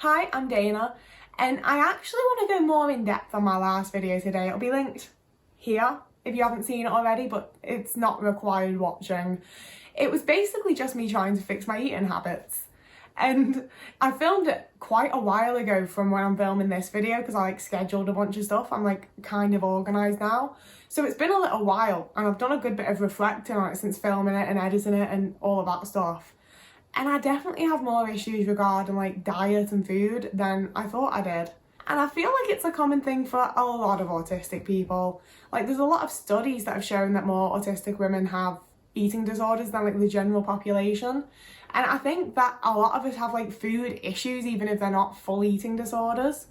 Hi, I'm Dana, and I actually want to go more in depth on my last video today. It'll be linked here if you haven't seen it already, but it's not required watching. It was basically just me trying to fix my eating habits. And I filmed it quite a while ago from when I'm filming this video because I scheduled a bunch of stuff. I'm kind of organised now. So it's been a little while and I've done a good bit of reflecting on it since filming it and editing it and all of that stuff. And I definitely have more issues regarding diet and food than I thought I did. And I feel like it's a common thing for a lot of autistic people. There's a lot of studies that have shown that more autistic women have eating disorders than the general population. And I think that a lot of us have food issues even if they're not full eating disorders.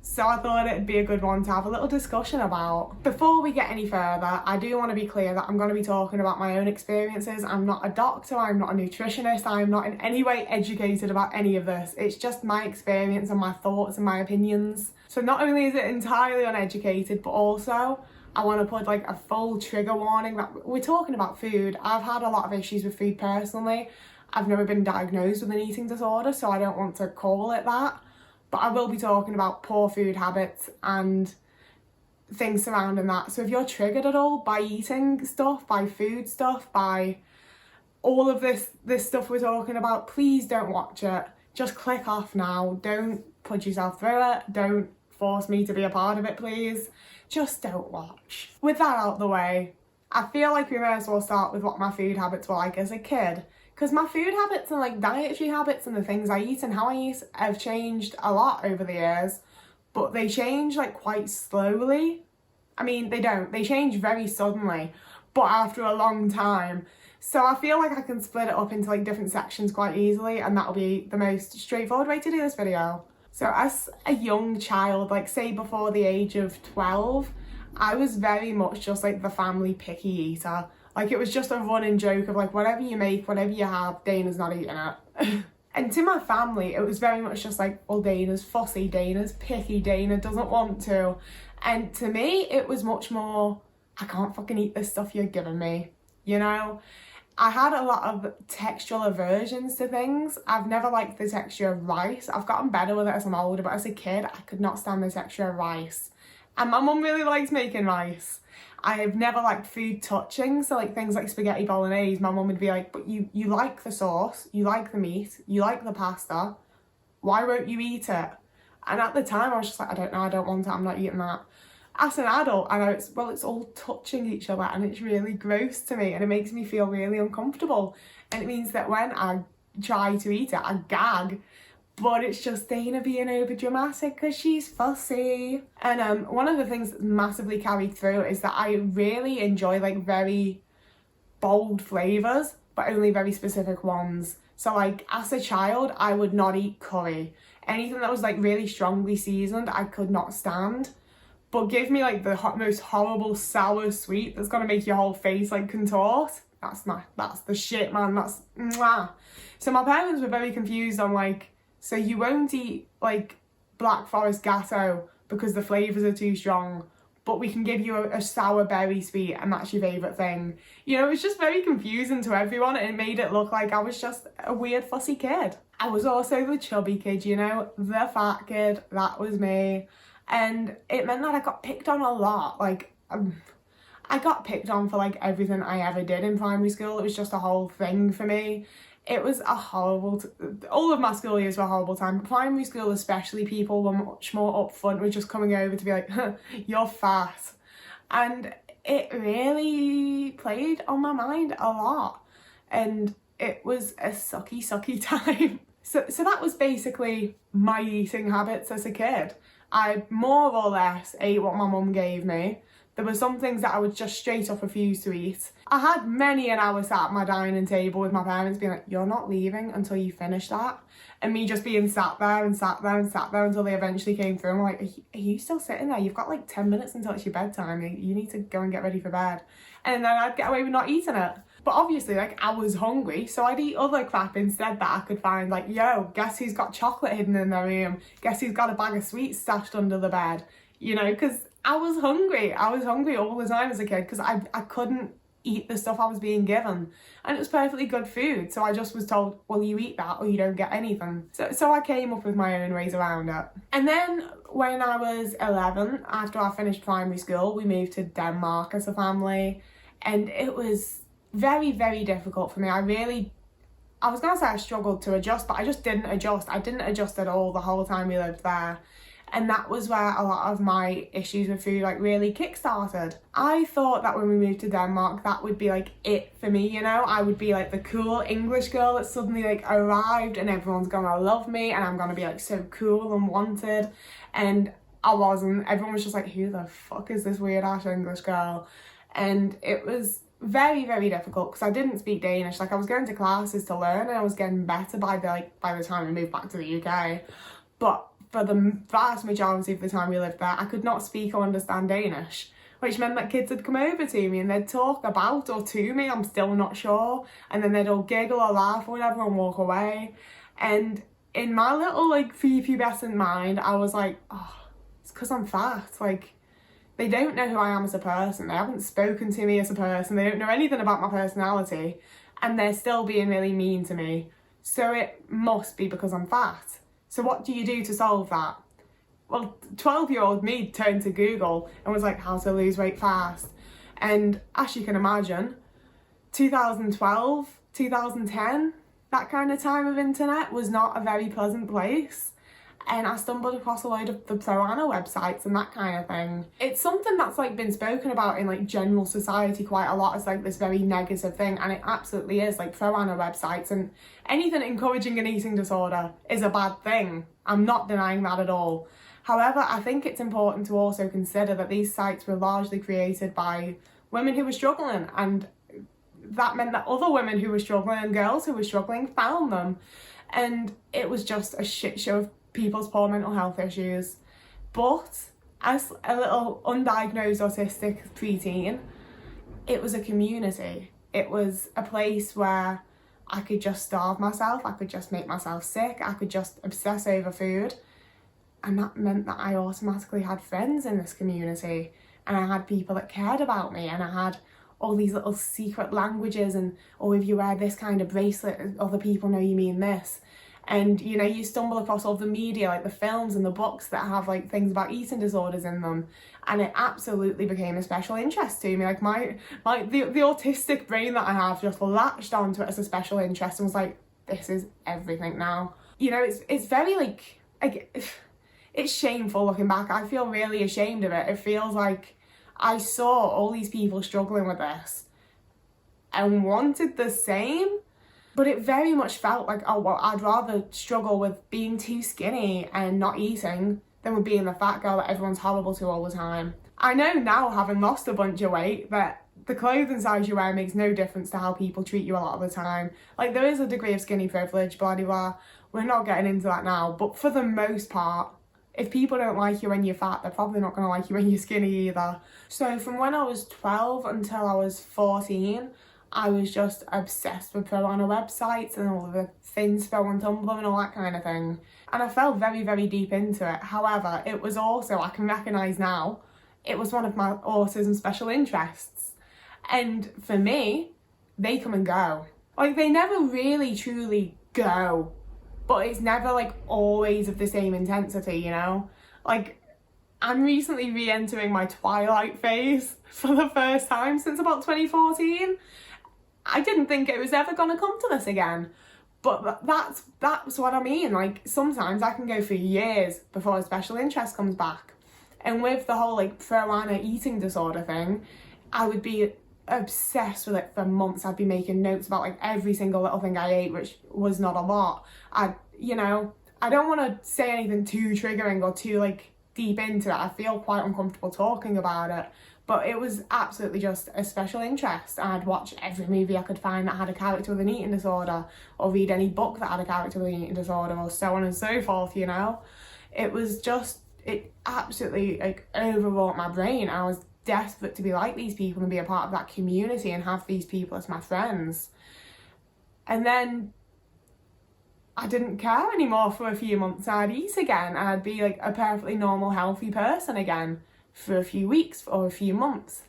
So I thought it'd be a good one to have a little discussion about. Before we get any further, I do want to be clear that I'm going to be talking about my own experiences. I'm not a doctor, I'm not a nutritionist, I'm not in any way educated about any of this. It's just my experience and my thoughts and my opinions. So not only is it entirely uneducated, but also I want to put a full trigger warning that we're talking about food. I've had a lot of issues with food personally. I've never been diagnosed with an eating disorder, so I don't want to call it that. But I will be talking about poor food habits and things surrounding that. So if you're triggered at all by eating stuff, by food stuff, by all of this stuff we're talking about, please don't watch it. Just click off now. Don't put yourself through it. Don't force me to be a part of it, please. Just don't watch. With that out the way, I feel like we may as well start with what my food habits were like as a kid. Because my food habits and dietary habits and the things I eat and how I eat have changed a lot over the years, but they change quite slowly. I mean, they don't. They change very suddenly, but after a long time. So I feel like I can split it up into different sections quite easily, and that'll be the most straightforward way to do this video. So as a young child, say before the age of 12, I was very much just the family picky eater. It was just a running joke of whatever you make, whatever you have, Dana's not eating it. And to my family, it was very much just well, Dana's fussy, Dana's picky, Dana doesn't want to. And to me, it was much more, I can't fucking eat this stuff you're giving me, you know? I had a lot of textual aversions to things. I've never liked the texture of rice. I've gotten better with it as I'm older, but as a kid, I could not stand the texture of rice. And my mum really likes making rice. I have never liked food touching, so things like spaghetti bolognese, my mum would be but you like the sauce, you like the meat, you like the pasta, why won't you eat it? And at the time I was just I don't know, I don't want it, I'm not eating that. As an adult, I know it's all touching each other and it's really gross to me and it makes me feel really uncomfortable. And it means that when I try to eat it, I gag. But it's just Dana being over dramatic because she's fussy. And one of the things that's massively carried through is that I really enjoy very bold flavours, but only very specific ones. So as a child, I would not eat curry. Anything that was really strongly seasoned, I could not stand. But give me the most horrible sour sweet that's gonna make your whole face contort. That's the shit, man. That's mwah. So my parents were very confused on so you won't eat Black Forest Gatto because the flavours are too strong, but we can give you a sour berry sweet and that's your favourite thing. You know, it was just very confusing to everyone and it made it look like I was just a weird fussy kid. I was also the chubby kid, you know, the fat kid, that was me. And it meant that I got picked on a lot. I got picked on for everything I ever did in primary school. It was just a whole thing for me. It was a horrible, all of my school years were a horrible time, but primary school especially, people were much more upfront with just coming over to be you're fat. And it really played on my mind a lot. And it was a sucky time. So that was basically my eating habits as a kid. I more or less ate what my mum gave me. There were some things that I would just straight up refuse to eat. I had many an hour sat at my dining table with my parents being you're not leaving until you finish that. And me just being sat there until they eventually came through. I'm are you still sitting there? You've got 10 minutes until it's your bedtime. You need to go and get ready for bed. And then I'd get away with not eating it. But obviously, I was hungry, so I'd eat other crap instead that I could find. Yo, guess who's got chocolate hidden in their room? Guess who's got a bag of sweets stashed under the bed? You know, because I was hungry. I was hungry all the time as a kid because I couldn't eat the stuff I was being given, and it was perfectly good food, so I just was told, well, you eat that or you don't get anything. So I came up with my own ways around it. And then when I was 11, after I finished primary school, we moved to Denmark as a family, and it was very, very difficult for me. I was gonna say I struggled to adjust, but I just didn't adjust. I didn't adjust at all the whole time we lived there. And that was where a lot of my issues with food like really kick-started. I thought that when we moved to Denmark, that would be like it for me, you know? I would be like the cool English girl that suddenly like arrived and everyone's gonna love me and I'm gonna be like so cool and wanted. And I wasn't. Everyone was just like, who the fuck is this weird ass English girl? And it was very, very difficult because I didn't speak Danish. Like I was going to classes to learn and I was getting better by the time I moved back to the UK. But for the vast majority of the time we lived there, I could not speak or understand Danish, which meant that kids would come over to me and they'd talk about or to me, I'm still not sure, and then they'd all giggle or laugh or whatever and walk away. And in my little like prepubescent mind, I was like, oh, it's because I'm fat. Like, they don't know who I am as a person, they haven't spoken to me as a person, they don't know anything about my personality, and they're still being really mean to me. So it must be because I'm fat. So what do you do to solve that? Well, 12-year-old me turned to Google and was like, how to lose weight fast. And as you can imagine, 2012, 2010, that kind of time of internet was not a very pleasant place. And I stumbled across a load of the pro-ana websites and that kind of thing. It's something that's like been spoken about in like general society quite a lot as like this very negative thing, and it absolutely is. Like pro-ana websites and anything encouraging an eating disorder is a bad thing. I'm not denying that at all. However, I think it's important to also consider that these sites were largely created by women who were struggling, and that meant that other women who were struggling and girls who were struggling found them. And it was just a shit show of people's poor mental health issues. But as a little undiagnosed autistic preteen, it was a community. It was a place where I could just starve myself, I could just make myself sick, I could just obsess over food. And that meant that I automatically had friends in this community, and I had people that cared about me, and I had all these little secret languages, and oh, if you wear this kind of bracelet, other people know you mean this. And you know, you stumble across all the media, like the films and the books that have like things about eating disorders in them, and it absolutely became a special interest to me. Like the autistic brain that I have just latched onto it as a special interest and was like, this is everything now. You know, it's very like it's shameful looking back. I feel really ashamed of it. It feels like I saw all these people struggling with this and wanted the same. But it very much felt like, oh, well, I'd rather struggle with being too skinny and not eating than with being the fat girl that everyone's horrible to all the time. I know now, having lost a bunch of weight, that the clothing size you wear makes no difference to how people treat you a lot of the time. Like, there is a degree of skinny privilege, blah, blah, blah. We're not getting into that now. But for the most part, if people don't like you when you're fat, they're probably not going to like you when you're skinny either. So from when I was 12 until I was 14, I was just obsessed with pro-ana websites and all of the Finspo and Tumblr and all that kind of thing. And I fell very, very deep into it. However, it was also, I can recognise now, it was one of my autism special interests. And for me, they come and go. Like, they never really truly go, but it's never like always of the same intensity, you know? Like, I'm recently re-entering my Twilight phase for the first time since about 2014. I didn't think it was ever going to come to this again, but that's what I mean. Like, sometimes I can go for years before a special interest comes back. And with the whole like pro-ana eating disorder thing, I would be obsessed with it for months. I'd be making notes about like every single little thing I ate, which was not a lot. I don't want to say anything too triggering or too like deep into it. I feel quite uncomfortable talking about it. But it was absolutely just a special interest. I'd watch every movie I could find that had a character with an eating disorder, or read any book that had a character with an eating disorder, or so on and so forth, you know? It was just, it absolutely like overwrought my brain. I was desperate to be like these people and be a part of that community and have these people as my friends. And then I didn't care anymore for a few months. I'd eat again and I'd be like a perfectly normal, healthy person again for a few weeks or a few months.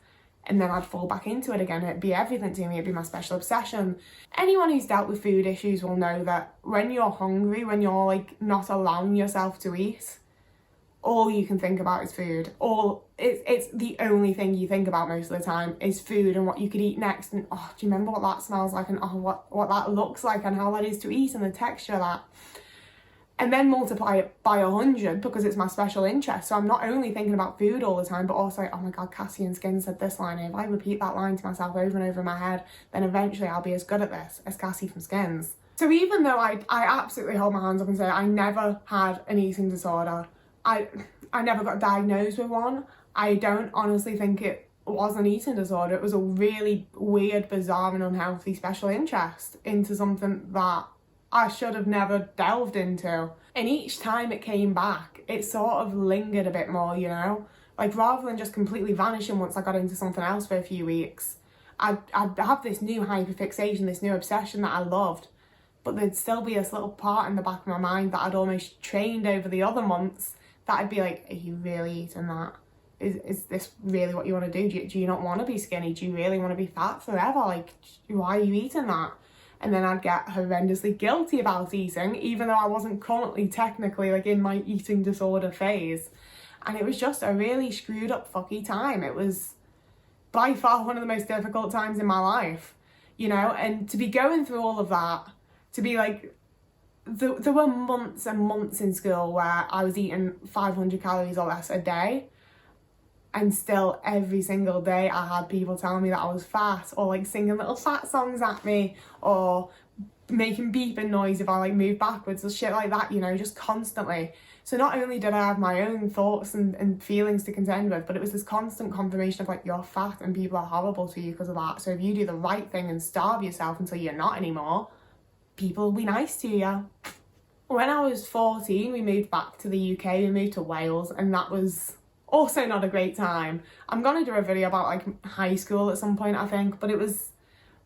and then I'd fall back into it again. It'd be everything to me, it'd be my special obsession. Anyone who's dealt with food issues will know that when you're hungry, when you're like not allowing yourself to eat, all you can think about is food. It's the only thing you think about most of the time is food and what you could eat next. And oh, do you remember what that smells like, and oh, what that looks like, and how that is to eat, and the texture of that. And then multiply it by 100 because it's my special interest. So I'm not only thinking about food all the time, but also, oh my God, Cassie and Skins said this line. And if I repeat that line to myself over and over in my head, then eventually I'll be as good at this as Cassie from Skins. So even though I absolutely hold my hands up and say I never had an eating disorder, I never got diagnosed with one. I don't honestly think it was an eating disorder. It was a really weird, bizarre and unhealthy special interest into something that I should have never delved into. And each time it came back, it sort of lingered a bit more, you know? Like, rather than just completely vanishing once I got into something else for a few weeks, I'd have this new hyperfixation, this new obsession that I loved, but there'd still be this little part in the back of my mind that I'd almost trained over the other months that I'd be like, are you really eating that? Is this really what you want to do? Do you not want to be skinny? Do you really want to be fat forever? Like, why are you eating that? And then I'd get horrendously guilty about eating, even though I wasn't currently technically like in my eating disorder phase. And it was just a really screwed up fucky time. It was by far one of the most difficult times in my life, you know? And to be going through all of that, to be like, there were months and months in school where I was eating 500 calories or less a day. And still every single day I had people telling me that I was fat, or like singing little fat songs at me, or making beeping noise if I like moved backwards or shit like that, you know, just constantly. So not only did I have my own thoughts and feelings to contend with, but it was this constant confirmation of like, you're fat and people are horrible to you because of that. So if you do the right thing and starve yourself until you're not anymore, people will be nice to you. When I was 14, we moved back to the UK, we moved to Wales, and that was also not a great time. I'm gonna do a video about like high school at some point, I think, but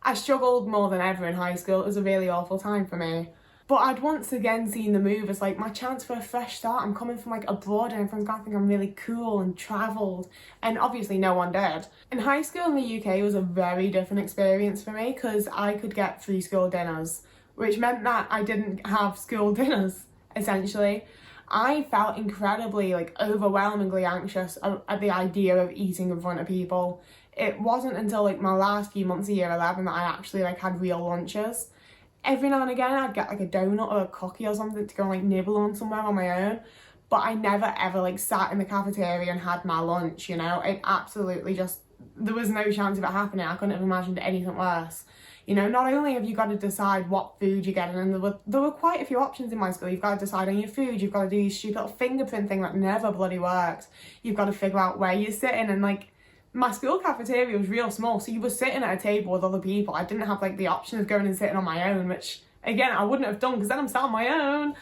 I struggled more than ever in high school. It was a really awful time for me. But I'd once again seen the move as like my chance for a fresh start. I'm coming from like abroad and everyone's gonna think I'm really cool and travelled, and obviously no one did. And high school in the UK was a very different experience for me because I could get free school dinners, which meant that I didn't have school dinners, essentially. I felt incredibly like overwhelmingly anxious at the idea of eating in front of people. It wasn't until like my last few months of year 11 that I actually like had real lunches. Every now and again I'd get like a donut or a cookie or something to go like nibble on somewhere on my own, but I never ever like sat in the cafeteria and had my lunch, you know? It absolutely just, there was no chance of it happening. I couldn't have imagined anything worse. You know, not only have you got to decide what food you're getting, and there were quite a few options in my school. You've got to decide on your food, you've got to do your stupid little fingerprint thing that never bloody worked. You've got to figure out where you're sitting, and like, my school cafeteria was real small, so you were sitting at a table with other people. I didn't have like the option of going and sitting on my own, which again, I wouldn't have done because then I'm sat on my own.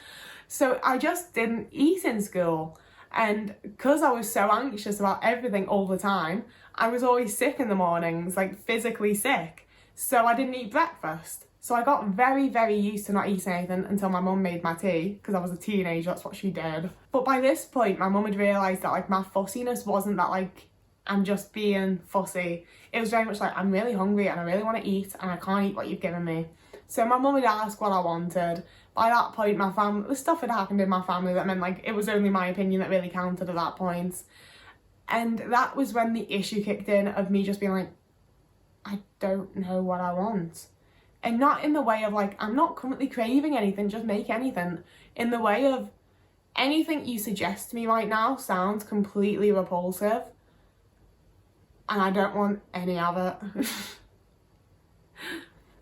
So I just didn't eat in school. And because I was so anxious about everything all the time, I was always sick in the mornings, like physically sick. So I didn't eat breakfast. So I got very, very used to not eating anything until my mum made my tea, because I was a teenager, that's what she did. But by this point, my mum had realised that like my fussiness wasn't that like, I'm just being fussy. It was very much like, I'm really hungry and I really want to eat and I can't eat what you've given me. So my mum would ask what I wanted. By that point, the stuff had happened in my family that meant like, it was only my opinion that really counted at that point. And that was when the issue kicked in of me just being like, I don't know what I want. And not in the way of like, I'm not currently craving anything, just make anything. In the way of, anything you suggest to me right now sounds completely repulsive. And I don't want any of it.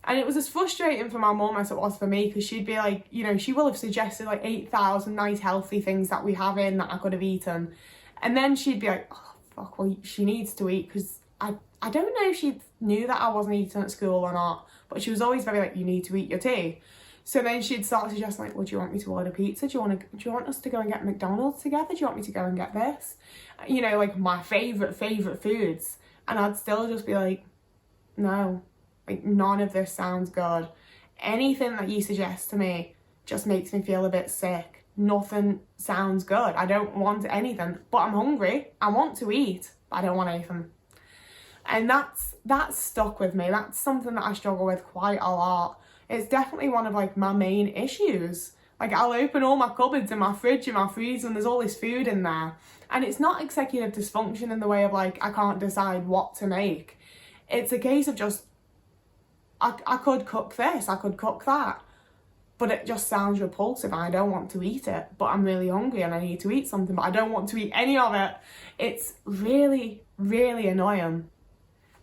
And it was as frustrating for my mum as it was for me, because she'd be like, you know, she will have suggested like 8,000 nice healthy things that we have in that I could have eaten. And then she'd be like, oh fuck, well she needs to eat, because I don't know if she knew that I wasn't eating at school or not, but she was always very like, you need to eat your tea. So then she'd start suggesting like, well, do you want me to order pizza? Do you want us to go and get McDonald's together? Do you want me to go and get this? You know, like my favourite foods. And I'd still just be like, no, like none of this sounds good. Anything that you suggest to me just makes me feel a bit sick. Nothing sounds good. I don't want anything, but I'm hungry. I want to eat, but I don't want anything. And that's stuck with me. That's something that I struggle with quite a lot. It's definitely one of like my main issues. Like, I'll open all my cupboards and my fridge and my freezer and there's all this food in there. And it's not executive dysfunction in the way of like, I can't decide what to make. It's a case of just, I could cook this, I could cook that, but it just sounds repulsive and I don't want to eat it. But I'm really hungry and I need to eat something, but I don't want to eat any of it. It's really, really annoying.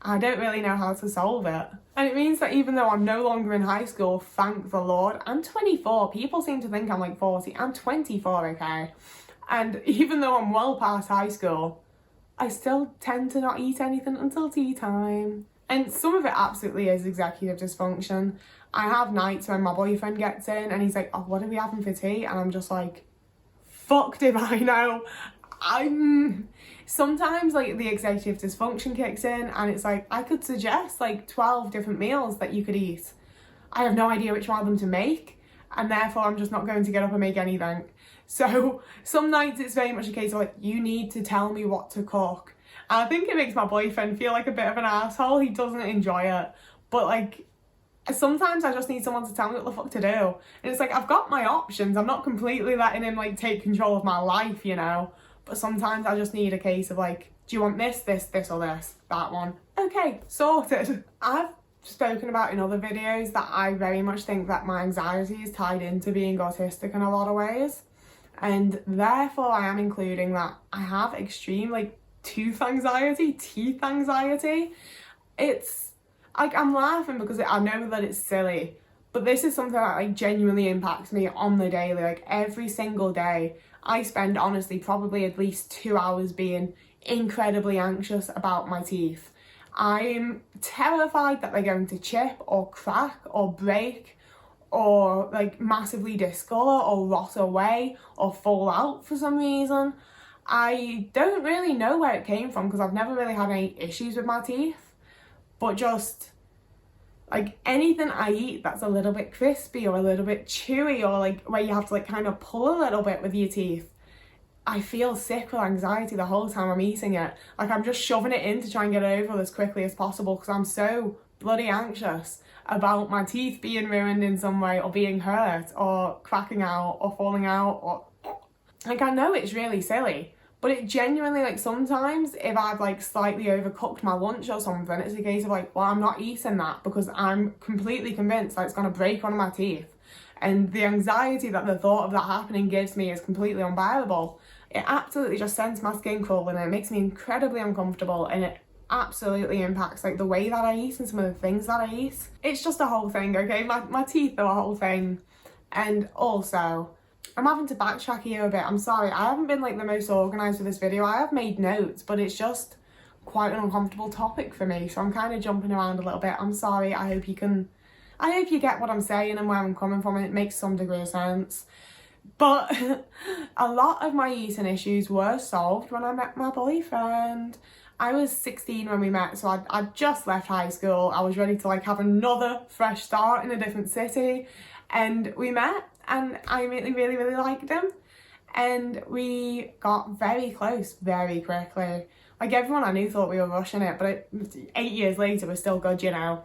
I don't really know how to solve it. And it means that even though I'm no longer in high school, thank the Lord, I'm 24. People seem to think I'm like 40. I'm 24, okay? And even though I'm well past high school, I still tend to not eat anything until tea time. And some of it absolutely is executive dysfunction. I have nights when my boyfriend gets in and he's like, oh, what are we having for tea? And I'm just like, fucked if I know. Sometimes like the executive dysfunction kicks in and it's like, I could suggest like 12 different meals that you could eat. I have no idea which one of them to make, and therefore I'm just not going to get up and make anything. So some nights it's very much a case of like, you need to tell me what to cook. And I think it makes my boyfriend feel like a bit of an asshole. He doesn't enjoy it. But like, sometimes I just need someone to tell me what the fuck to do. And it's like, I've got my options. I'm not completely letting him like take control of my life, you know. But sometimes I just need a case of like, do you want this, this, this or this? That one. Okay, sorted. I've spoken about in other videos that I very much think that my anxiety is tied into being autistic in a lot of ways. And therefore I am including that I have extreme like teeth anxiety. It's like, I'm laughing because I know that it's silly, but this is something that like genuinely impacts me on the daily. Like every single day I spend honestly probably at least 2 hours being incredibly anxious about my teeth. I'm terrified that they're going to chip or crack or break or like massively discolour or rot away or fall out for some reason. I don't really know where it came from because I've never really had any issues with my teeth, but just like anything I eat that's a little bit crispy or a little bit chewy or like where you have to like kind of pull a little bit with your teeth, I feel sick with anxiety the whole time I'm eating it. Like I'm just shoving it in to try and get it over as quickly as possible because I'm so bloody anxious about my teeth being ruined in some way or being hurt or cracking out or falling out or like, I know it's really silly, but it genuinely, like, sometimes if I've like slightly overcooked my lunch or something, it's a case of like, well, I'm not eating that because I'm completely convinced that it's going to break one of my teeth. And the anxiety that the thought of that happening gives me is completely unbearable. It absolutely just sends my skin crawling and it makes me incredibly uncomfortable, and it absolutely impacts like the way that I eat and some of the things that I eat. It's just a whole thing, okay? My teeth are a whole thing. And also, I'm having to backtrack here a bit. I'm sorry, I haven't been like the most organised with this video. I have made notes, but it's just quite an uncomfortable topic for me, so I'm kind of jumping around a little bit. I'm sorry. I hope you get what I'm saying and where I'm coming from, and it makes some degree of sense. But a lot of my eating issues were solved when I met my boyfriend. I was 16 when we met, so I'd just left high school. I was ready to like have another fresh start in a different city, and we met and I really, really, really liked him, and we got very close very quickly. Like everyone I knew thought we were rushing it, but 8 years later we're still good, you know.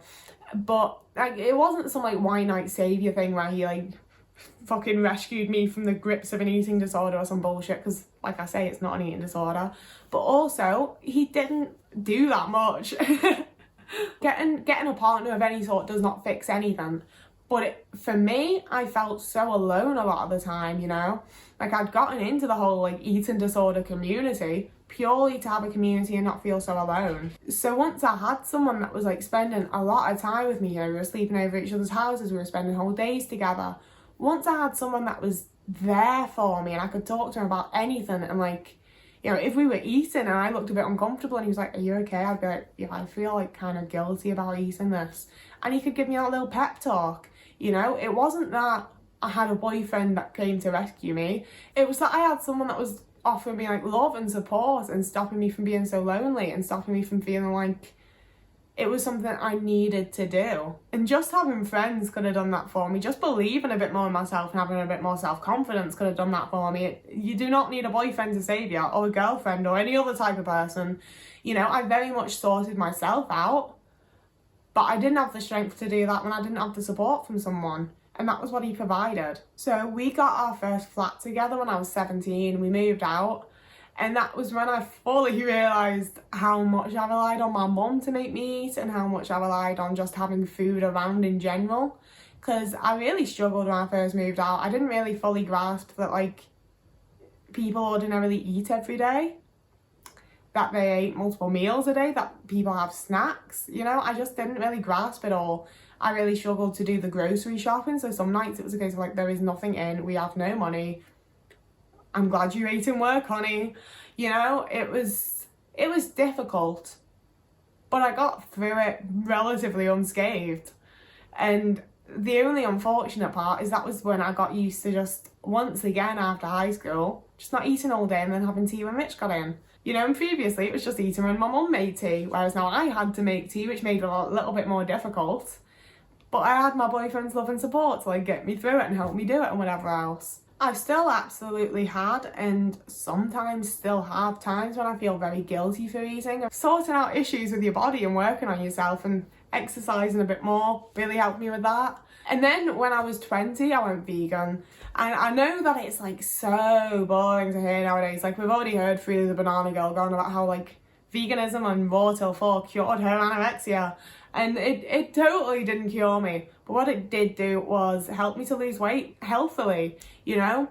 But like it wasn't some like white knight saviour thing where he like fucking rescued me from the grips of an eating disorder or some bullshit, because like I say, it's not an eating disorder. But also he didn't do that much. Getting a partner of any sort does not fix anything. But for me, I felt so alone a lot of the time, you know? Like I'd gotten into the whole like eating disorder community purely to have a community and not feel so alone. So once I had someone that was like spending a lot of time with me, you know, we were sleeping over each other's houses, we were spending whole days together. Once I had someone that was there for me and I could talk to him about anything, and like, you know, if we were eating and I looked a bit uncomfortable and he was like, are you okay? I'd be like, yeah, I feel like kind of guilty about eating this. And he could give me a little pep talk. You know, it wasn't that I had a boyfriend that came to rescue me. It was that I had someone that was offering me like love and support and stopping me from being so lonely and stopping me from feeling like It was something I needed to do. And just having friends could have done that for me. Just believing a bit more in myself and having a bit more self-confidence could have done that for me. You do not need a boyfriend to save you, or a girlfriend, or any other type of person. You know, I very much sorted myself out, but I didn't have the strength to do that when I didn't have the support from someone. And that was what he provided. So we got our first flat together when I was 17. We moved out. And that was when I fully realised how much I relied on my mum to make me eat and how much I relied on just having food around in general. Because I really struggled when I first moved out. I didn't really fully grasp that, like, people ordinarily eat every day, that they ate multiple meals a day, that people have snacks, you know? I just didn't really grasp it all. I really struggled to do the grocery shopping, so some nights it was a case of, like, there is nothing in, we have no money. I'm glad you ate in work, honey. You know, it was difficult, but I got through it relatively unscathed. And the only unfortunate part is that was when I got used to just, once again after high school, just not eating all day and then having tea when Mitch got in. You know, and previously it was just eating when my mum made tea, whereas now I had to make tea, which made it a little bit more difficult. But I had my boyfriend's love and support to, like, get me through it and help me do it and whatever else. I've still absolutely had, and sometimes still have, times when I feel very guilty for eating. Sorting out issues with your body and working on yourself and exercising a bit more really helped me with that. And then when I was 20, I went vegan. And I know that it's, like, so boring to hear nowadays. Like, we've already heard through the Banana Girl going about how, like, veganism and raw till 4 cured her anorexia. And it totally didn't cure me. But what it did do was help me to lose weight healthily, you know?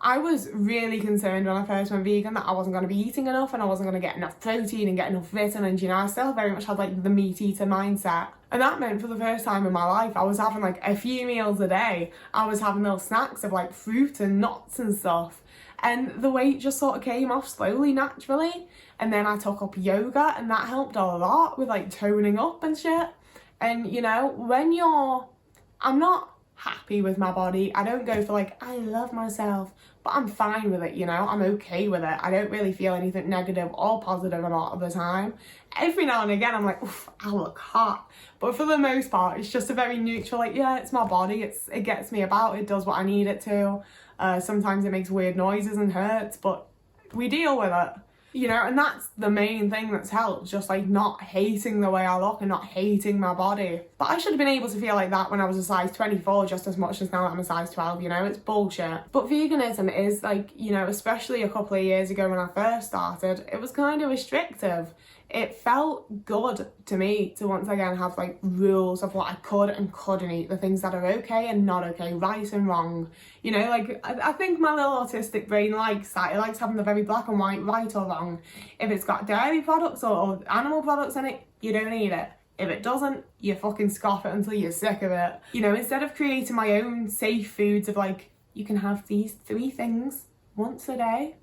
I was really concerned when I first went vegan that I wasn't going to be eating enough and I wasn't going to get enough protein and get enough vitamins, you know? I still very much had, like, the meat eater mindset. And that meant for the first time in my life, I was having, like, a few meals a day. I was having little snacks of, like, fruit and nuts and stuff. And the weight just sort of came off slowly, naturally. And then I took up yoga and that helped a lot with, like, toning up and shit. And, you know, I'm not happy with my body. I don't go for, like, I love myself, but I'm fine with it, you know? I'm okay with it. I don't really feel anything negative or positive a lot of the time. Every now and again, I'm like, oof, I look hot. But for the most part, it's just a very neutral, like, yeah, it's my body. It gets me about. It does what I need it to. Sometimes it makes weird noises and hurts, but we deal with it. You know, and that's the main thing that's helped, just, like, not hating the way I look and not hating my body. But I should have been able to feel like that when I was a size 24 just as much as now that I'm a size 12, you know? It's bullshit. But veganism is, like, you know, especially a couple of years ago when I first started, it was kind of restrictive. It felt good to me to once again have, like, rules of what I could and couldn't eat, the things that are okay and not okay, right and wrong. You know, like, I think my little autistic brain likes that. It likes having the very black and white, right or wrong. If it's got dairy products or animal products in it, you don't eat it. If it doesn't, you fucking scoff it until you're sick of it. You know, instead of creating my own safe foods of, like, you can have these 3 things once a day,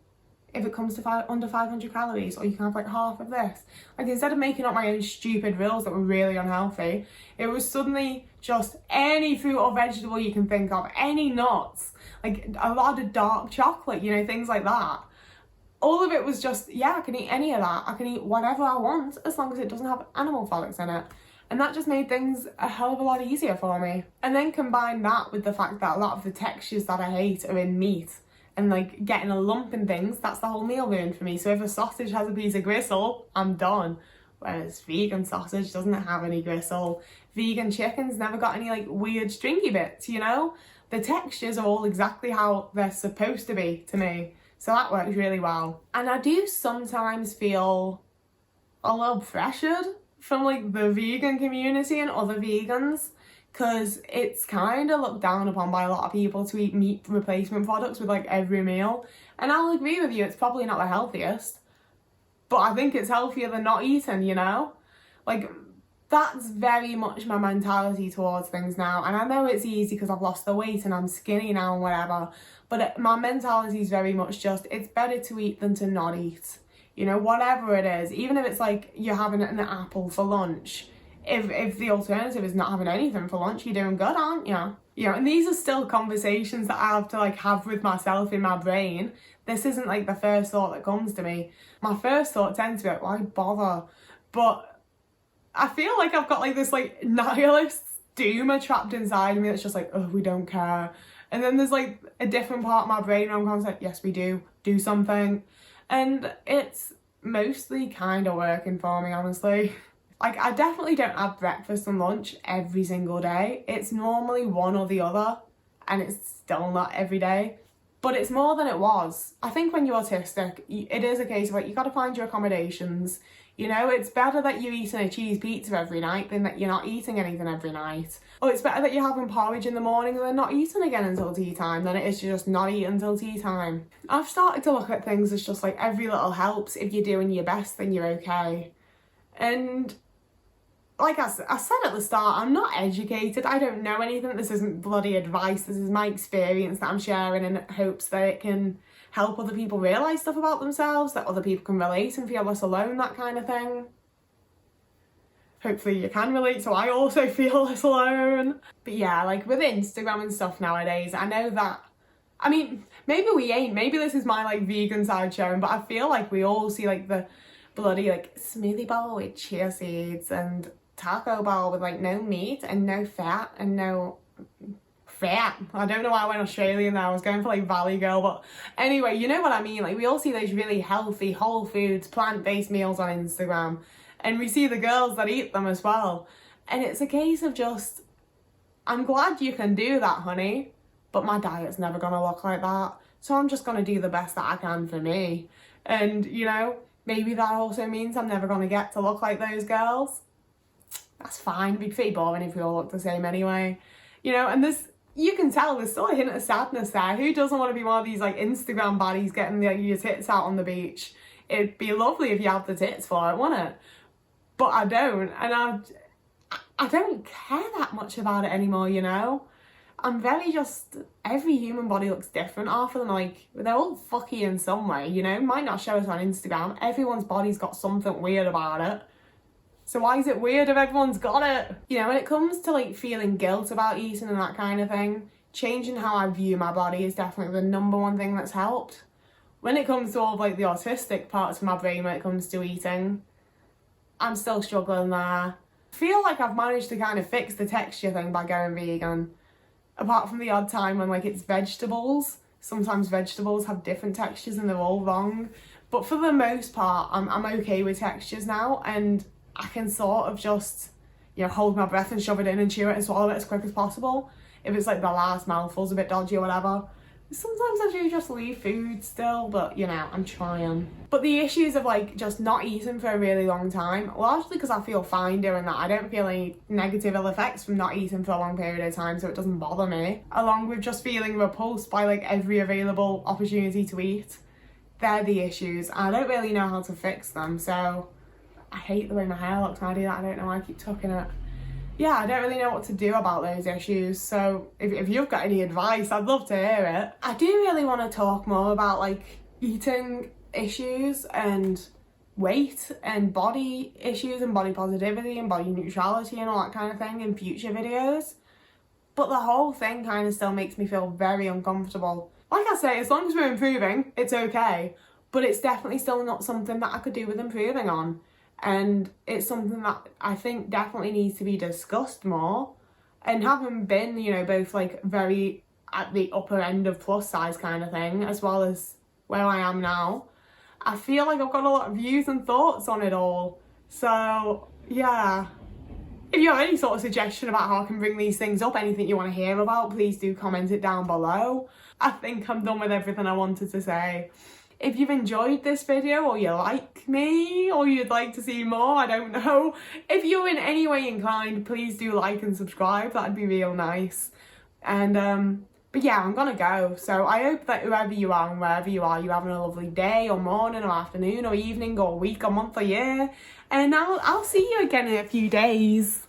if it comes to under 500 calories, or you can have, like, half of this. Like, instead of making up my own stupid rules that were really unhealthy, it was suddenly just any fruit or vegetable you can think of, any nuts, like a lot of dark chocolate, you know, things like that. All of it was just, yeah, I can eat any of that. I can eat whatever I want as long as it doesn't have animal products in it. And that just made things a hell of a lot easier for me. And then combine that with the fact that a lot of the textures that I hate are in meat. And, like, getting a lump and things, that's the whole meal ruined for me. So if a sausage has a piece of gristle, I'm done. Whereas vegan sausage doesn't have any gristle. Vegan chicken's never got any, like, weird stringy bits, you know? The textures are all exactly how they're supposed to be to me. So that works really well. And I do sometimes feel a little pressured from, like, the vegan community and other vegans, because it's kind of looked down upon by a lot of people to eat meat replacement products with, like, every meal. And I'll agree with you, it's probably not the healthiest, but I think it's healthier than not eating, you know? Like, that's very much my mentality towards things now. And I know it's easy because I've lost the weight and I'm skinny now and whatever, but my mentality is very much just, it's better to eat than to not eat. You know, whatever it is, even if it's like you're having an apple for lunch, if the alternative is not having anything for lunch, you're doing good, aren't you? You know, and these are still conversations that I have to, like, have with myself in my brain. This isn't, like, the first thought that comes to me. My first thought tends to be like, why bother? But I feel like I've got like this like nihilist doomer trapped inside of me that's just like, oh, we don't care. And then there's like a different part of my brain where I'm kind of like, yes, we do something. And it's mostly kind of working for me, honestly. Like, I definitely don't have breakfast and lunch every single day. It's normally one or the other, and it's still not every day. But it's more than it was. I think when you're autistic, it is a case of like, you got to find your accommodations. You know, it's better that you're eating a cheese pizza every night than that you're not eating anything every night. Or it's better that you're having porridge in the morning and then not eating again until tea time than it is to just not eat until tea time. I've started to look at things as just like every little helps. If you're doing your best, then you're okay. And like I said at the start, I'm not educated. I don't know anything. This isn't bloody advice. This is my experience that I'm sharing in hopes that it can help other people realise stuff about themselves, that other people can relate and feel less alone, that kind of thing. Hopefully you can relate so I also feel less alone. But yeah, like with Instagram and stuff nowadays, I know that, I mean, maybe we ain't, maybe this is my like vegan side showing, but I feel like we all see like the bloody like smoothie bowl with chia seeds and taco bowl with like no meat and no fat and no fat. I don't know why I went Australian there. I was going for like Valley Girl, but anyway, you know what I mean. Like we all see those really healthy, whole foods, plant-based meals on Instagram, and we see the girls that eat them as well. And it's a case of just, I'm glad you can do that, honey, but my diet's never gonna look like that. So I'm just gonna do the best that I can for me. And you know, maybe that also means I'm never gonna get to look like those girls. That's fine. It'd be pretty boring if we all look the same anyway. You know, and you can tell there's still a hint of sadness there. Who doesn't want to be one of these like Instagram baddies getting your tits out on the beach? It'd be lovely if you had the tits for it, wouldn't it? But I don't, and I don't care that much about it anymore, you know? I'm very just, every human body looks different. Half of them, like, they're all fucky in some way, you know? Might not show us on Instagram. Everyone's body's got something weird about it. So why is it weird if everyone's got it? You know, when it comes to like feeling guilt about eating and that kind of thing, changing how I view my body is definitely the number one thing that's helped. When it comes to all of like the autistic parts of my brain when it comes to eating, I'm still struggling there. I feel like I've managed to kind of fix the texture thing by going vegan. Apart from the odd time when like it's vegetables. Sometimes vegetables have different textures and they're all wrong. But for the most part, I'm okay with textures now, and I can sort of just, you know, hold my breath and shove it in and chew it and swallow it as quick as possible. If it's like the last mouthful's a bit dodgy or whatever. Sometimes I do just leave food still, but you know, I'm trying. But the issues of like just not eating for a really long time, largely because I feel fine doing that. I don't feel any negative ill effects from not eating for a long period of time, so it doesn't bother me. Along with just feeling repulsed by like every available opportunity to eat. They're the issues. I don't really know how to fix them, so I hate the way my hair looks when I do that. I don't know why I keep tucking it. Yeah, I don't really know what to do about those issues. So if you've got any advice, I'd love to hear it. I do really want to talk more about like eating issues and weight and body issues and body positivity and body neutrality and all that kind of thing in future videos. But the whole thing kind of still makes me feel very uncomfortable. Like I say, as long as we're improving, it's okay. But it's definitely still not something that I could do with improving on. And it's something that I think definitely needs to be discussed more. And having been, you know, both like very at the upper end of plus size kind of thing, as well as where I am now, I feel like I've got a lot of views and thoughts on it all. So yeah, if you have any sort of suggestion about how I can bring these things up, anything you want to hear about, please do comment it down below. I think I'm done with everything I wanted to say. If you've enjoyed this video, or you like me, or you'd like to see more, I don't know. If you're in any way inclined, please do like and subscribe. That'd be real nice. And but yeah, I'm gonna go. So I hope that whoever you are and wherever you are, you're having a lovely day or morning or afternoon or evening or week or month or year. And I'll see you again in a few days.